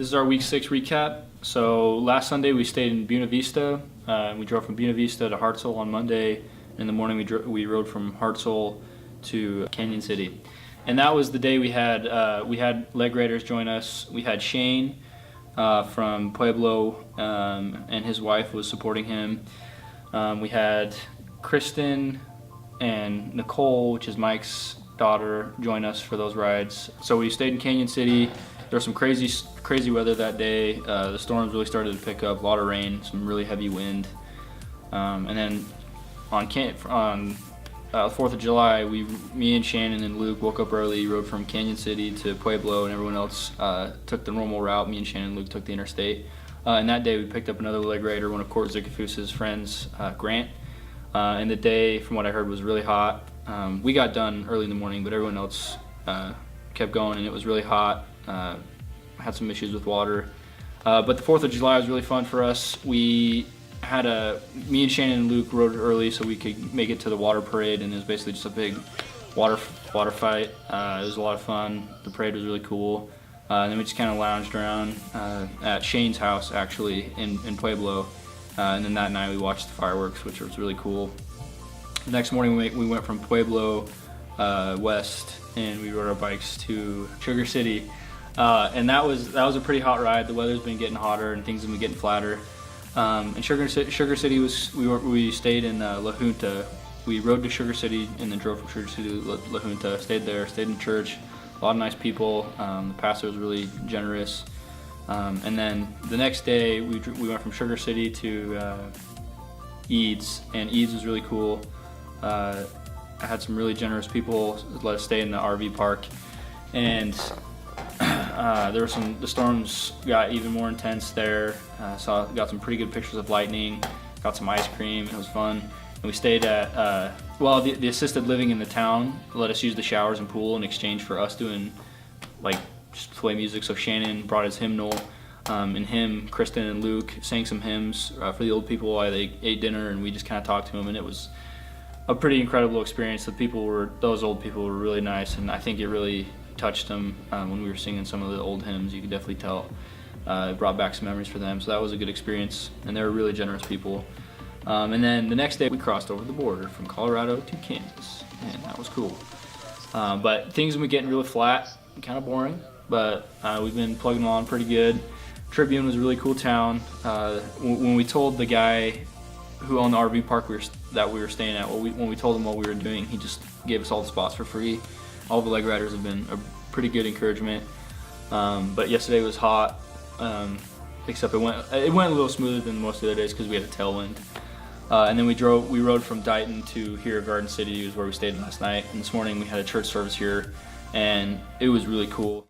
This is our week 6 recap. So last Sunday we stayed in Buena Vista. We drove from Buena Vista to Hartselle on Monday. In the morning we rode from Hartselle to Canyon City. And that was the day we had leg riders join us. We had Shane from Pueblo and his wife was supporting him. We had Kristen and Nicole, which is Mike's daughter, join us for those rides. So we stayed in Canyon City. There was some crazy weather that day. The storms really started to pick up, a lot of rain, some really heavy wind. And then on 4th of July, me and Shannon and Luke woke up early, rode from Canyon City to Pueblo, and everyone else took the normal route. Me and Shannon and Luke took the interstate. And that day we picked up another leg rider, one of Court Zickafoos's friends, Grant. And the day, from what I heard, was really hot. We got done early in the morning, but everyone else kept going, and it was really hot. Had some issues with water. But the 4th of July was really fun for us. Me and Shannon and Luke rode early so we could make it to the water parade, and it was basically just a big water fight. It was a lot of fun. The parade was really cool. And then we just kind of lounged around at Shane's house, actually, in Pueblo. And then that night we watched the fireworks, which was really cool. The next morning we went from Pueblo west, and we rode our bikes to Sugar City. And that was a pretty hot ride. The weather's been getting hotter and things have been getting flatter. And Sugar City we stayed in La Junta. We rode to Sugar City and then drove from Sugar City to La Junta. Stayed there, stayed in church. A lot of nice people. The pastor was really generous. And then the next day we went from Sugar City to Eads, and Eads was really cool. I had some really generous people let us stay in the RV park, and the storms got even more intense there. Got some pretty good pictures of lightning, got some ice cream. It was fun. And we stayed at the assisted living in the town let us use the showers and pool in exchange for us doing just play music. So Shannon brought his hymnal, and Kristen and Luke sang some hymns for the old people while they ate dinner, and we just kind of talked to them, and it was a pretty incredible experience. Those old people were really nice, and I think it really touched them when we were singing some of the old hymns. You could definitely tell it brought back some memories for them. So that was a good experience, and they were really generous people. And then the next day we crossed over the border from Colorado to Kansas, and that was cool. But things have been getting really flat, kind of boring, but we've been plugging along pretty good. Tribune was a really cool town. When we told the guy who owned the RV park that we were staying at, when we told him what we were doing, he just gave us all the spots for free. All the leg riders have been a pretty good encouragement. But yesterday was hot, except it went a little smoother than most of the other days because we had a tailwind. And then we rode from Dighton to here, Garden City, is where we stayed last night. And this morning we had a church service here, and it was really cool.